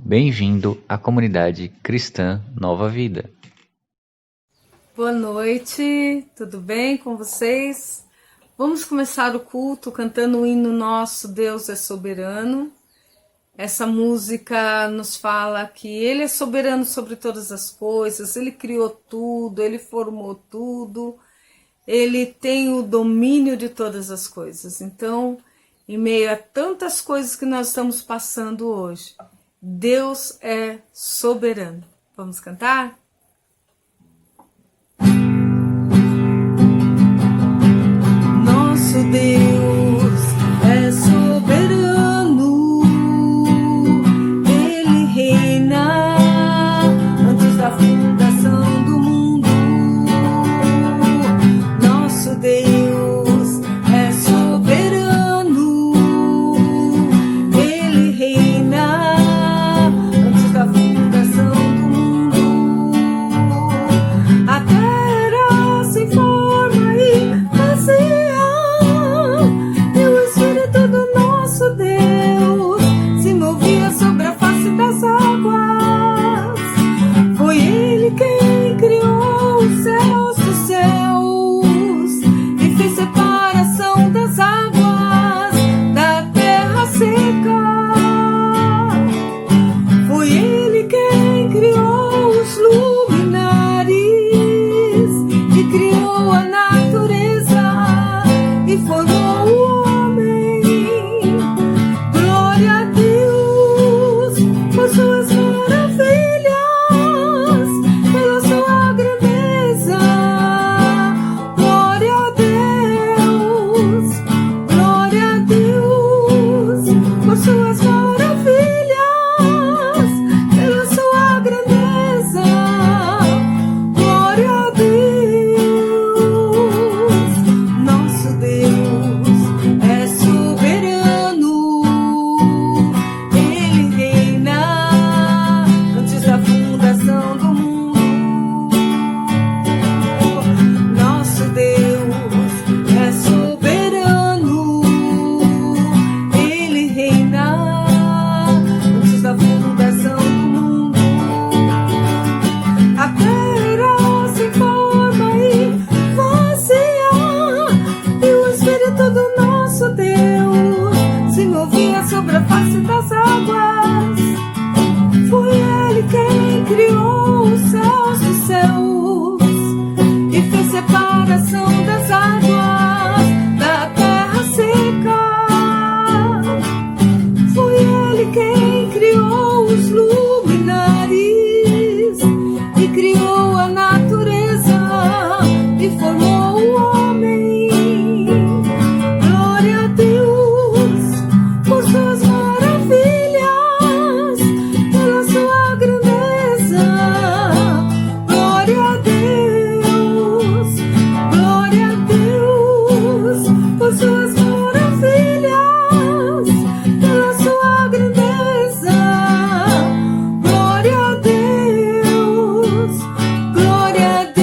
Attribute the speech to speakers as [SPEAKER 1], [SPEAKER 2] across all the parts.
[SPEAKER 1] Bem-vindo à comunidade cristã Nova Vida.
[SPEAKER 2] Boa noite, tudo bem com vocês? Vamos começar o culto cantando o hino nosso Deus é Soberano. Essa música nos fala que Ele é soberano sobre todas as coisas, Ele criou tudo, Ele formou tudo, Ele tem o domínio de todas as coisas. Então, em meio a tantas coisas que nós estamos passando hoje, Deus é soberano. Vamos cantar? Nosso Deus é soberano, Ele reina antes da fundação do mundo. Nosso Deus é soberano, Ele reina antes da fundação do mundo. A terra se forma e vazia, e o Espírito do nosso Deus se movia sobre a face das águas. Foi Ele quem criou os céus dos céus e fez separação das águas da terra seca. Foi Ele quem criou os luminares e criou a natureza e formou o homem. Glória a Deus por suas maravilhas, pela sua grandeza. Glória a Deus por suas maravilhas, pela sua grandeza. Glória a Deus. Nosso Deus é soberano, Ele reina antes da fundação do mundo. Nosso Deus é soberano, Ele reina antes da fundação do mundo. A terra se forma e vazia, e o Espírito do nosso Deus se movia sobre a face das águas. Foi Ele quem criou os céus dos céus e fez separação das águas da terra seca. Foi Ele quem criou os luminares e criou a natureza e formou o homem. Glória a Deus por suas maravilhas, pela sua grandeza. Glória a Deus por suas maravilhas, pela sua grandeza. Glória a Deus, glória a Deus.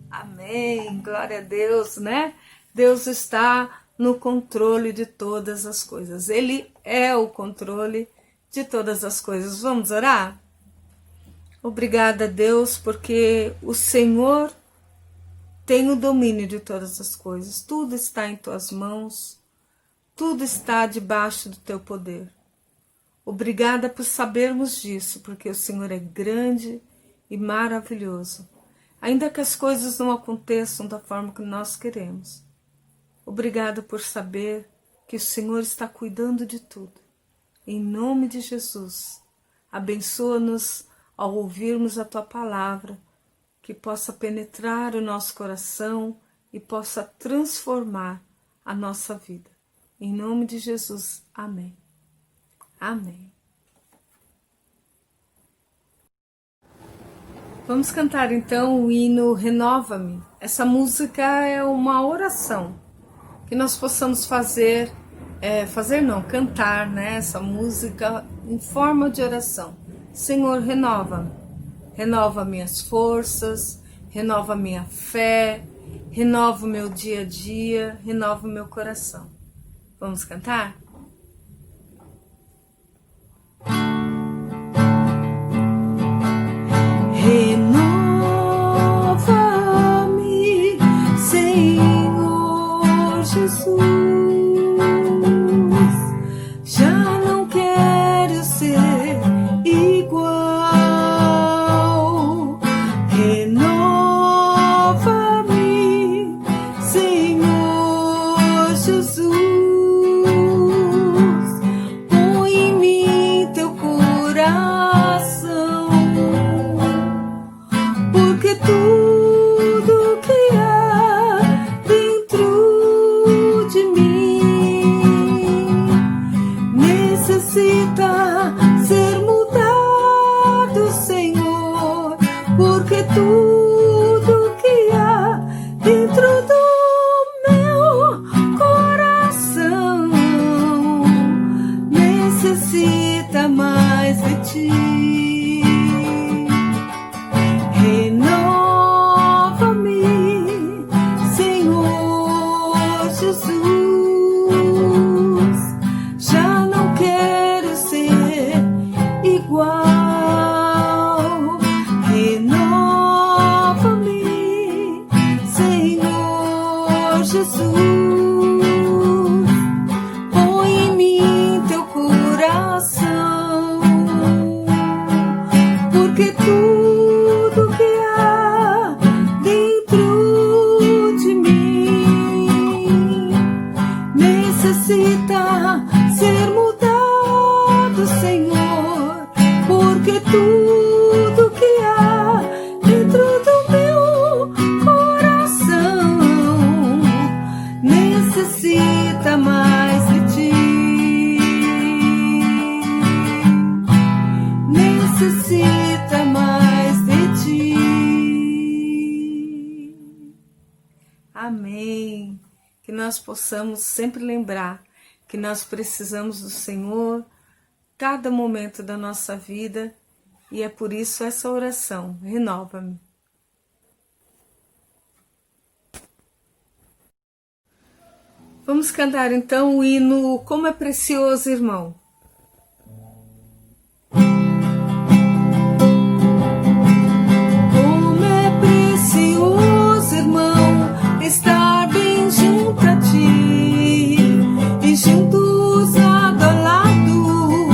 [SPEAKER 2] Amém, glória a Deus, né? Deus está no controle de todas as coisas. Ele é o controle de todas as coisas. Vamos orar? Obrigada, Deus, porque o Senhor tem o domínio de todas as coisas. Tudo está em tuas mãos, tudo está debaixo do teu poder. Obrigada por sabermos disso, porque o Senhor é grande e maravilhoso, ainda que as coisas não aconteçam da forma que nós queremos. Obrigada por saber que o Senhor está cuidando de tudo. Em nome de Jesus, abençoa-nos ao ouvirmos a Tua palavra, que possa penetrar o nosso coração e possa transformar a nossa vida. Em nome de Jesus, amém. Amém. Vamos cantar então o hino Renova-me. Essa música é uma oração que nós possamos cantar, né? Essa música em forma de oração. Senhor, renova-me, renova minhas forças, renova minha fé, renova o meu dia a dia, renova o meu coração. Vamos cantar? Renova-me, Senhor Jesus. Já não quero ser igual. Renova-me, Senhor Jesus. Põe em mim teu coração, porque tudo que há dentro de mim necessita ser mudado, Senhor, porque tudo que há dentro do meu coração necessita mais de ti. Renova-me, Senhor Jesus. Já não quero ser igual. Renova-me, Senhor Jesus. Põe em mim teu coração, porque tudo que há dentro de mim necessita ser mudado, Senhor, porque tudo que há dentro do meu coração necessita mais de ti. Necessita mais de ti. Amém. Que nós possamos sempre lembrar que nós precisamos do Senhor cada momento da nossa vida, e é por isso essa oração: renova-me. Vamos cantar então o hino Como é Precioso, Irmão. Como é precioso, irmão, estar bem junto a ti e juntos lado a lado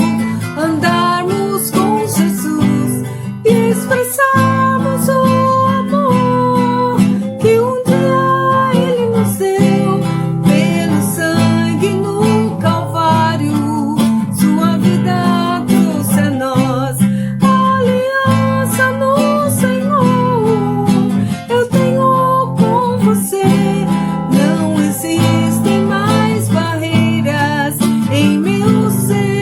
[SPEAKER 2] andarmos com Jesus e expressarmos o amor que um dia Ele nos deu pelo sangue no Calvário. Sua vida trouxe a nós a aliança no Senhor. Eu tenho com você, não existem mais barreiras em meu ser.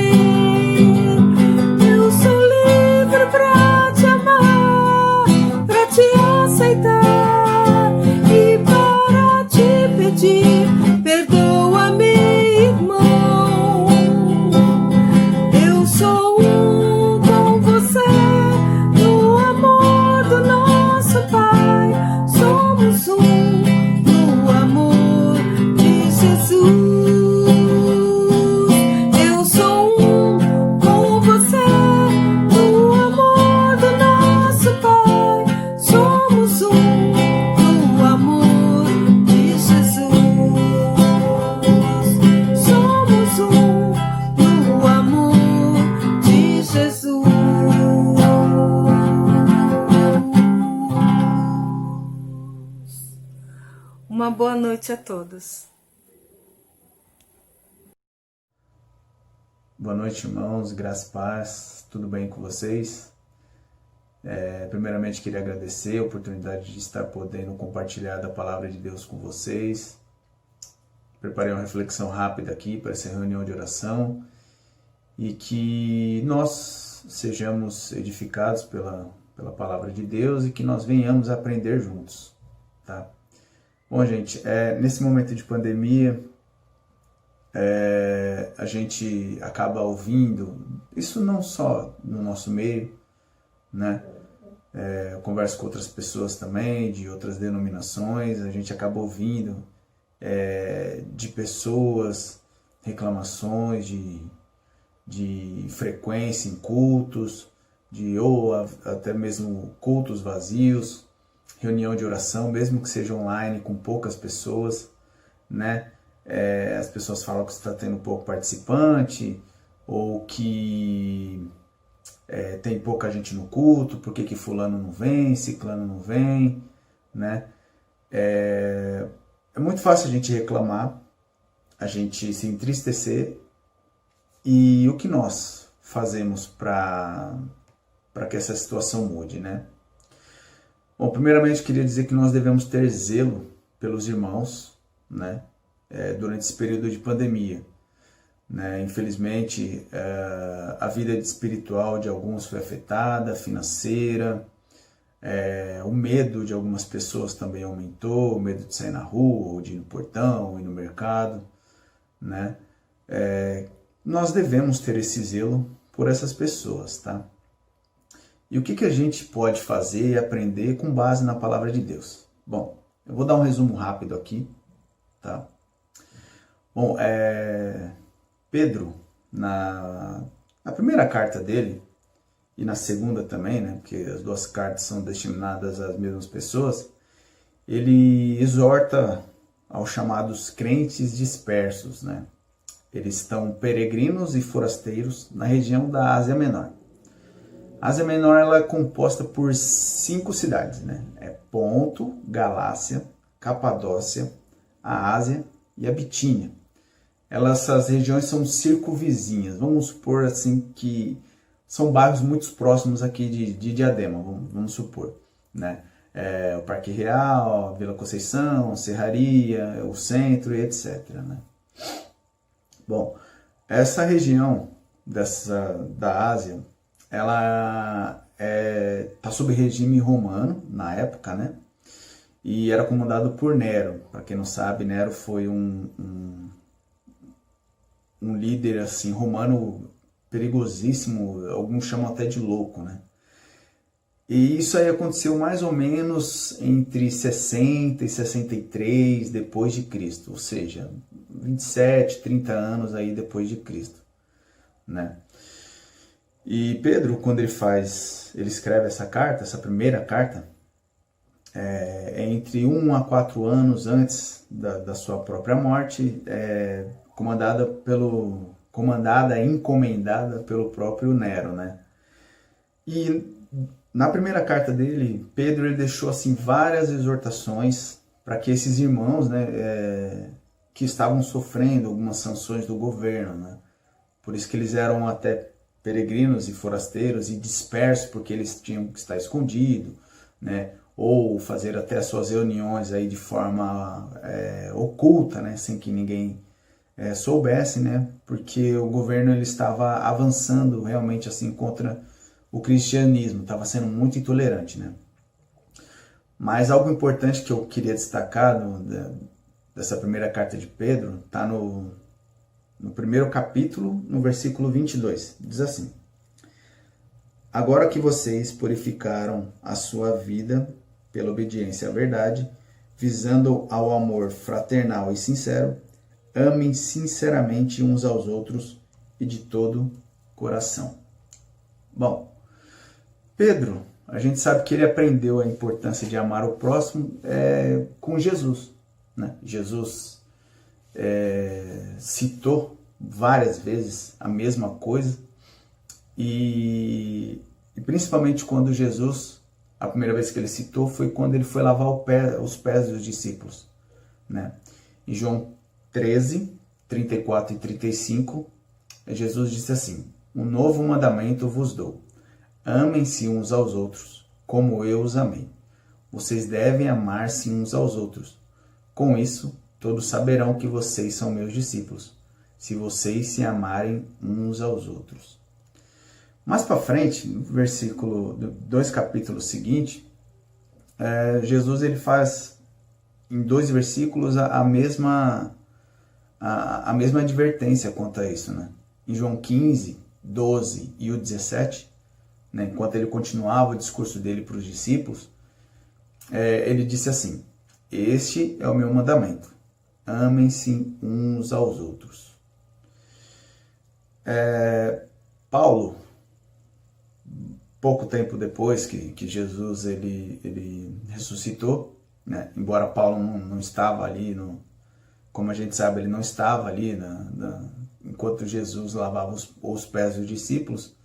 [SPEAKER 2] Eu sou livre pra te amar, pra te aceitar e para te pedir: perdoa-me, irmão. Eu sou um com você no amor do nosso Pai. Somos um no amor de Jesus. Eu sou um com você no amor do nosso Pai. Somos um no amor de Jesus. Somos um no amor de Jesus. Uma boa noite a todos.
[SPEAKER 3] Boa noite, irmãos, graça e paz, tudo bem com vocês? Primeiramente, queria agradecer a oportunidade de estar podendo compartilhar da palavra de Deus com vocês. Preparei uma reflexão rápida aqui para essa reunião de oração e que nós sejamos edificados pela palavra de Deus e que nós venhamos a aprender juntos, tá? Bom, gente, nesse momento de pandemia, a gente acaba ouvindo, isso não só no nosso meio, né? Eu converso com outras pessoas também, de outras denominações, a gente acaba ouvindo de pessoas reclamações de frequência em cultos, ou até mesmo cultos vazios, reunião de oração, mesmo que seja online, com poucas pessoas, né? As pessoas falam que está tendo pouco participante, ou que tem pouca gente no culto, por que fulano não vem, ciclano não vem, né? É muito fácil a gente reclamar, a gente se entristecer, e o que nós fazemos para que essa situação mude, né? Bom, primeiramente queria dizer que nós devemos ter zelo pelos irmãos, né? Durante esse período de pandemia, né? Infelizmente, a vida espiritual de alguns foi afetada, financeira, o medo de algumas pessoas também aumentou, o medo de sair na rua, ou de ir no portão, ou ir no mercado, né? Nós devemos ter esse zelo por essas pessoas, tá? E o que a gente pode fazer e aprender com base na palavra de Deus? Bom, eu vou dar um resumo rápido aqui, tá? Bom, Pedro, na primeira carta dele, e na segunda também, né, porque as duas cartas são destinadas às mesmas pessoas, ele exorta aos chamados crentes dispersos, né? Eles estão peregrinos e forasteiros na região da Ásia Menor. A Ásia Menor ela é composta por 5 cidades, né? Ponto, Galácia, Capadócia, a Ásia e a Bitínia. Essas regiões são circunvizinhas, vamos supor assim que são bairros muito próximos aqui de Diadema, vamos supor, né? O Parque Real, a Vila Conceição, a Serraria, o Centro e etc, né? Bom, essa região da Ásia, ela está sob regime romano na época, né? E era comandado por Nero. Para quem não sabe, Nero foi um líder assim romano perigosíssimo, alguns chamam até de louco, né? E isso aí aconteceu mais ou menos entre 60 e 63 depois de Cristo, ou seja, 27, 30 anos aí depois de Cristo, né? E Pedro, quando ele escreve essa carta, essa primeira carta, entre 1 a 4 anos antes da sua própria morte, encomendada pelo próprio Nero, né? E na primeira carta dele, Pedro ele deixou assim várias exortações para que esses irmãos, né, que estavam sofrendo algumas sanções do governo, né? Por isso que eles eram até peregrinos e forasteiros e dispersos, porque eles tinham que estar escondidos, né? Ou fazer até as suas reuniões aí de forma oculta, né? Sem que ninguém soubesse, né? Porque o governo ele estava avançando realmente assim contra o cristianismo, estava sendo muito intolerante, né? Mas algo importante que eu queria destacar dessa primeira carta de Pedro está no primeiro capítulo, no versículo 22. Diz assim: agora que vocês purificaram a sua vida pela obediência à verdade, visando ao amor fraternal e sincero, amem sinceramente uns aos outros e de todo coração. Bom, Pedro, a gente sabe que ele aprendeu a importância de amar o próximo com Jesus, né? Jesus citou várias vezes a mesma coisa e principalmente quando Jesus, a primeira vez que ele citou foi quando ele foi lavar os pés dos discípulos, né? Em João 13, 34 e 35, Jesus disse assim: um novo mandamento vos dou, amem-se uns aos outros, como eu os amei. Vocês devem amar-se uns aos outros. Com isso, todos saberão que vocês são meus discípulos, se vocês se amarem uns aos outros. Mais para frente, no versículo 2 capítulos seguintes, Jesus ele faz em 2 versículos a mesma advertência quanto a isso, né? Em João 15, 12 e o 17, né, enquanto ele continuava o discurso dele para os discípulos, ele disse assim: este é o meu mandamento, amem-se uns aos outros. Paulo, pouco tempo depois que Jesus ele ressuscitou, né? Embora Paulo não estava ali, como a gente sabe, ele não estava ali enquanto Jesus lavava os pés dos discípulos,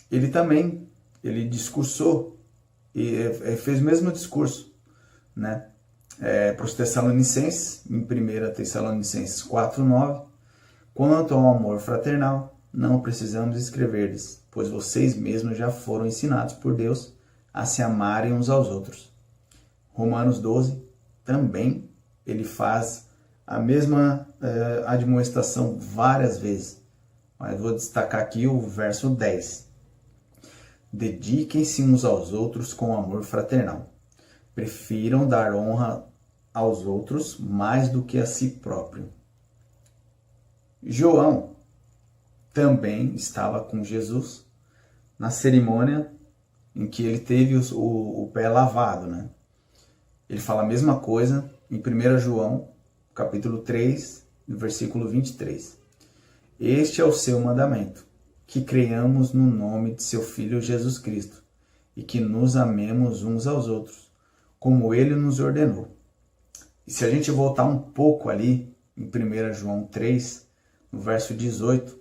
[SPEAKER 3] ele discursou e fez o mesmo discurso, né? Para os Tessalonicenses, em 1 Tessalonicenses 4:9, quanto ao amor fraternal, não precisamos escrever-lhes, pois vocês mesmos já foram ensinados por Deus a se amarem uns aos outros. Romanos 12, também, ele faz a mesma admoestação várias vezes, mas vou destacar aqui o verso 10. Dediquem-se uns aos outros com amor fraternal. Prefiram dar honra aos outros mais do que a si próprio. João também estava com Jesus na cerimônia em que ele teve o pé lavado, né? Ele fala a mesma coisa em 1 João, capítulo 3, versículo 23. Este é o seu mandamento, que creiamos no nome de seu Filho Jesus Cristo e que nos amemos uns aos outros, como ele nos ordenou. E se a gente voltar um pouco ali, em 1 João 3, no verso 18,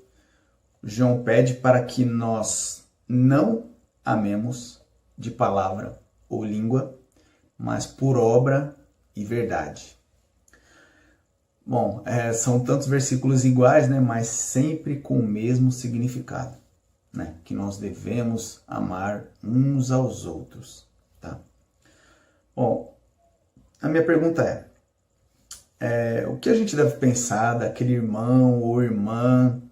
[SPEAKER 3] João pede para que nós não amemos de palavra ou língua, mas por obra e verdade. Bom, são tantos versículos iguais, né, mas sempre com o mesmo significado, né, que nós devemos amar uns aos outros, tá? Bom, a minha pergunta o que a gente deve pensar daquele irmão ou irmã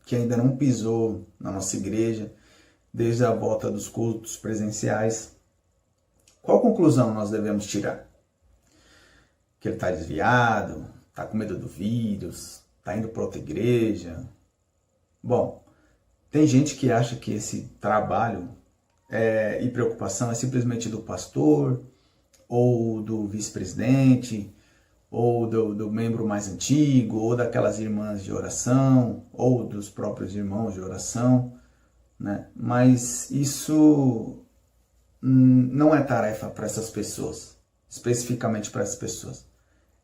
[SPEAKER 3] que ainda não pisou na nossa igreja desde a volta dos cultos presenciais? Qual conclusão nós devemos tirar? Que ele está desviado, está com medo do vírus, está indo para outra igreja? Bom, tem gente que acha que esse trabalho e preocupação é simplesmente do pastor, ou do vice-presidente, ou do membro mais antigo, ou daquelas irmãs de oração, ou dos próprios irmãos de oração, né? Mas isso não é tarefa para essas pessoas, especificamente para essas pessoas.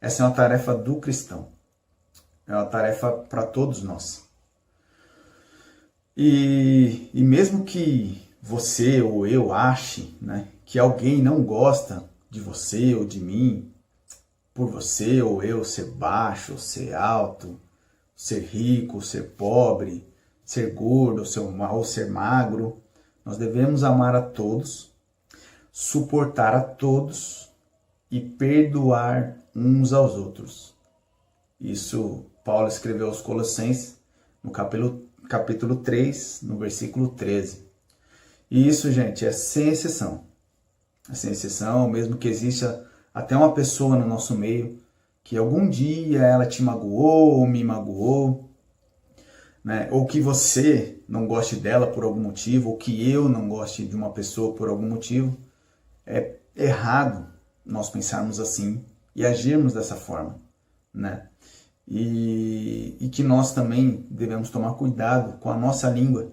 [SPEAKER 3] Essa é uma tarefa do cristão, é uma tarefa para todos nós. E mesmo que você ou eu ache, né, que alguém não gosta de você ou de mim, por você ou eu ser baixo ou ser alto, ser rico ou ser pobre, ser gordo ou ser magro, nós devemos amar a todos, suportar a todos e perdoar uns aos outros. Isso Paulo escreveu aos Colossenses, no capítulo 3, no versículo 13. E isso, gente, é sem exceção. É sem exceção, mesmo que exista até uma pessoa no nosso meio que algum dia ela te magoou ou me magoou, né? Ou que você não goste dela por algum motivo, ou que eu não goste de uma pessoa por algum motivo. É errado nós pensarmos assim e agirmos dessa forma, né? E que nós também devemos tomar cuidado com a nossa língua,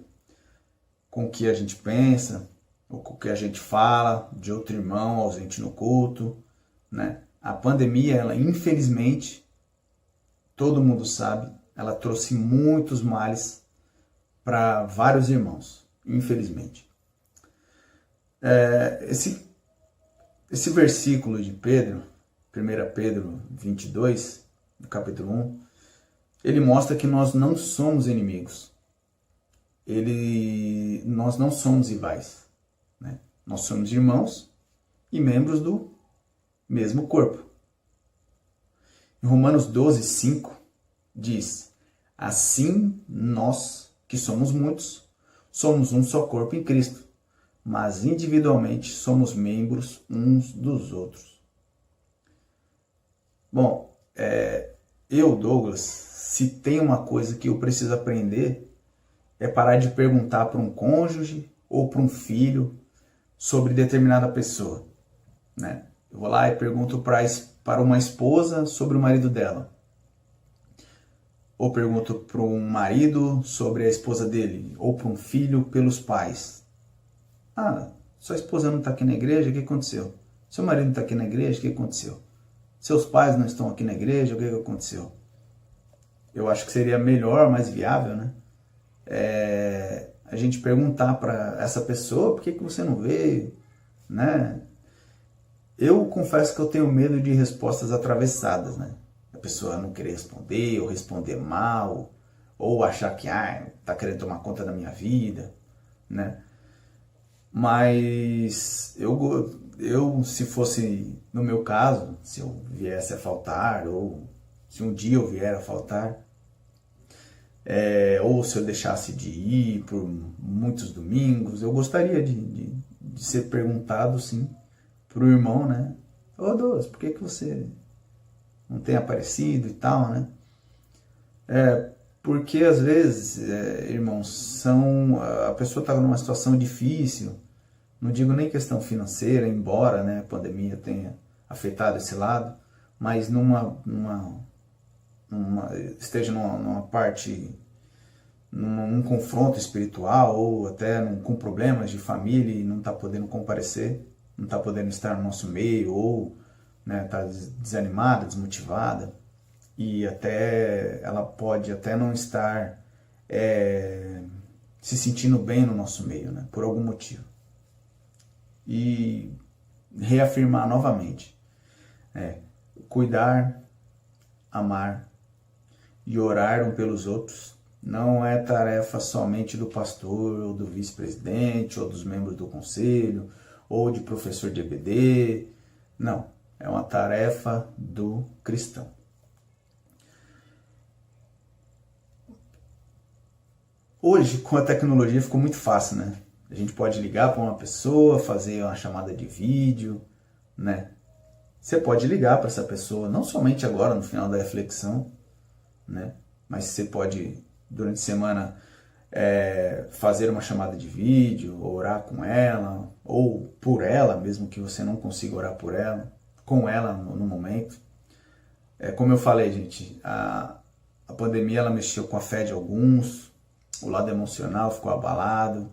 [SPEAKER 3] com o que a gente pensa, ou com o que a gente fala de outro irmão ausente no culto, né? A pandemia, ela infelizmente, todo mundo sabe, ela trouxe muitos males para vários irmãos, infelizmente. Esse versículo de Pedro, 1 Pedro 22, no capítulo 1, ele mostra que nós não somos inimigos. Nós não somos rivais, né? Nós somos irmãos e membros do mesmo corpo. Em Romanos 12, 5, diz: assim nós, que somos muitos, somos um só corpo em Cristo, mas individualmente somos membros uns dos outros. Bom, Douglas, se tem uma coisa que eu preciso aprender, é parar de perguntar para um cônjuge ou para um filho sobre determinada pessoa, né? Eu vou lá e pergunto para uma esposa sobre o marido dela. Ou pergunto para um marido sobre a esposa dele, ou para um filho pelos pais. Ah, sua esposa não está aqui na igreja, o que aconteceu? Seu marido não está aqui na igreja, o que aconteceu? Seus pais não estão aqui na igreja, o que aconteceu? Eu acho que seria melhor, mais viável, né? A gente perguntar para essa pessoa, por que você não veio, né? Eu confesso que eu tenho medo de respostas atravessadas, né? A pessoa não querer responder, ou responder mal, ou achar que tá querendo tomar conta da minha vida, né? Mas eu, se fosse no meu caso, se eu viesse a faltar, ou se um dia eu vier a faltar, ou se eu deixasse de ir por muitos domingos, eu gostaria de ser perguntado, sim, pro irmão, né? Ô Deus, por que você não tem aparecido e tal, né? Porque às vezes, irmãos, a pessoa está numa situação difícil, não digo nem questão financeira, embora, né, a pandemia tenha afetado esse lado, mas esteja numa parte, num confronto espiritual, ou até com problemas de família e não está podendo comparecer, não está podendo estar no nosso meio, ou está desanimada, desmotivada, e ela pode até não estar se sentindo bem no nosso meio, né, por algum motivo. E reafirmar novamente, cuidar, amar e orar um pelos outros não é tarefa somente do pastor, ou do vice-presidente, ou dos membros do conselho, ou de professor de EBD. Não, é uma tarefa do cristão. Hoje, com a tecnologia, ficou muito fácil, né? A gente pode ligar para uma pessoa, fazer uma chamada de vídeo, né? Você pode ligar para essa pessoa, não somente agora, no final da reflexão, né? Mas você pode, durante a semana, fazer uma chamada de vídeo, orar com ela, ou por ela, mesmo que você não consiga orar por ela, com ela no momento. Como eu falei, gente, a pandemia ela mexeu com a fé de alguns, o lado emocional ficou abalado,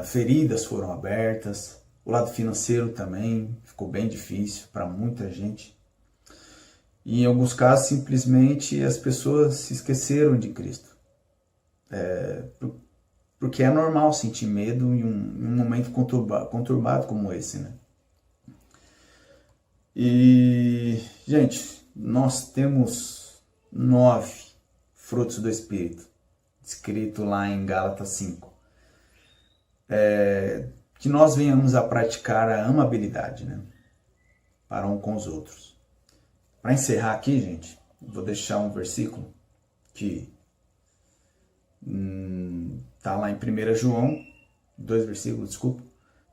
[SPEAKER 3] feridas foram abertas, o lado financeiro também ficou bem difícil para muita gente. E em alguns casos, simplesmente, as pessoas se esqueceram de Cristo. Porque é normal sentir medo em um momento conturbado como esse, né? E, gente, nós temos 9 frutos do Espírito, escrito lá em Gálatas 5. Que nós venhamos a praticar a amabilidade, né? Para um com os outros. Para encerrar aqui, gente, vou deixar um versículo que está lá em 1 João, 2 versículos, desculpa.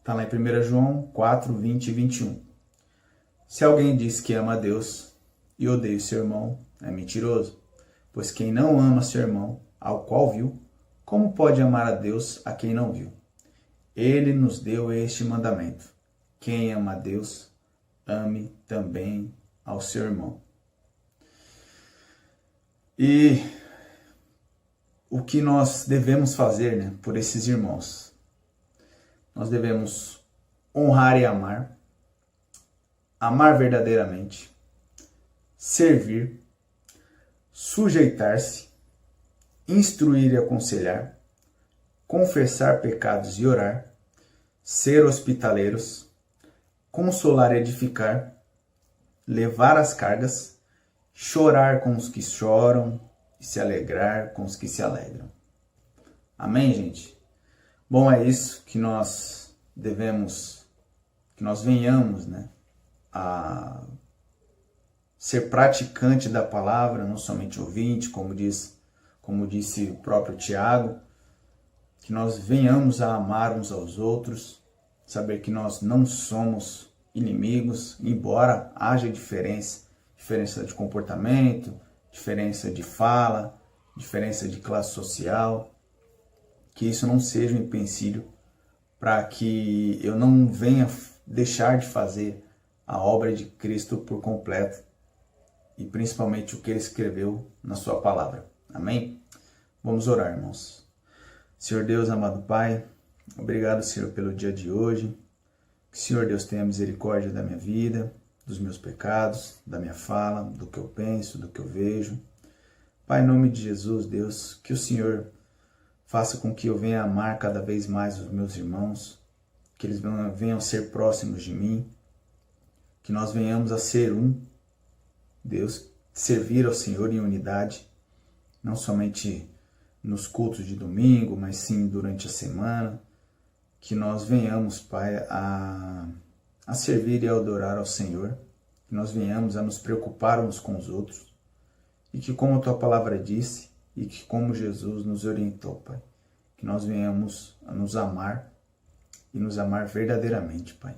[SPEAKER 3] Está lá em 1 João 4, 20 e 21. Se alguém diz que ama a Deus e odeia o seu irmão, é mentiroso. Pois quem não ama seu irmão, ao qual viu, como pode amar a Deus a quem não viu? Ele nos deu este mandamento: quem ama a Deus, ame também ao seu irmão. E o que nós devemos fazer, né, por esses irmãos? Nós devemos honrar e amar verdadeiramente, servir, sujeitar-se, instruir e aconselhar, confessar pecados e orar, ser hospitaleiros, consolar e edificar, levar as cargas, chorar com os que choram e se alegrar com os que se alegram. Amém, gente? Bom, é isso que nós venhamos, né, a ser praticante da palavra, não somente ouvinte, como disse o próprio Tiago, que nós venhamos a amar uns aos outros, saber que nós não somos inimigos, embora haja diferença de comportamento, diferença de fala, diferença de classe social, que isso não seja um empecilho para que eu não venha deixar de fazer a obra de Cristo por completo e principalmente o que Ele escreveu na sua palavra. Amém? Vamos orar, irmãos. Senhor Deus, amado Pai, obrigado, Senhor, pelo dia de hoje. Que, Senhor Deus, tenha misericórdia da minha vida, dos meus pecados, da minha fala, do que eu penso, do que eu vejo. Pai, em nome de Jesus, Deus, que o Senhor faça com que eu venha amar cada vez mais os meus irmãos, que eles venham ser próximos de mim, que nós venhamos a ser um, Deus, servir ao Senhor em unidade, não somente nos cultos de domingo, mas sim durante a semana, que nós venhamos, Pai, a servir e a adorar ao Senhor, que nós venhamos a nos preocupar uns com os outros, e que, como a Tua palavra disse, e que como Jesus nos orientou, Pai, que nós venhamos a nos amar e nos amar verdadeiramente, Pai.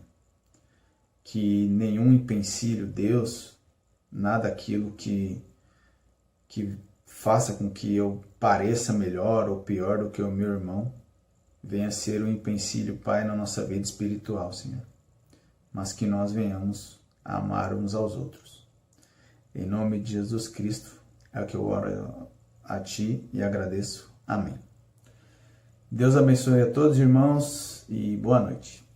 [SPEAKER 3] Que nenhum empecilho, Deus, nada aquilo que faça com que eu pareça melhor ou pior do que o meu irmão, venha ser um empecilho, Pai, na nossa vida espiritual, Senhor. Mas que nós venhamos a amar uns aos outros. Em nome de Jesus Cristo, é o que eu oro a Ti e agradeço. Amém. Deus abençoe a todos, irmãos, e boa noite.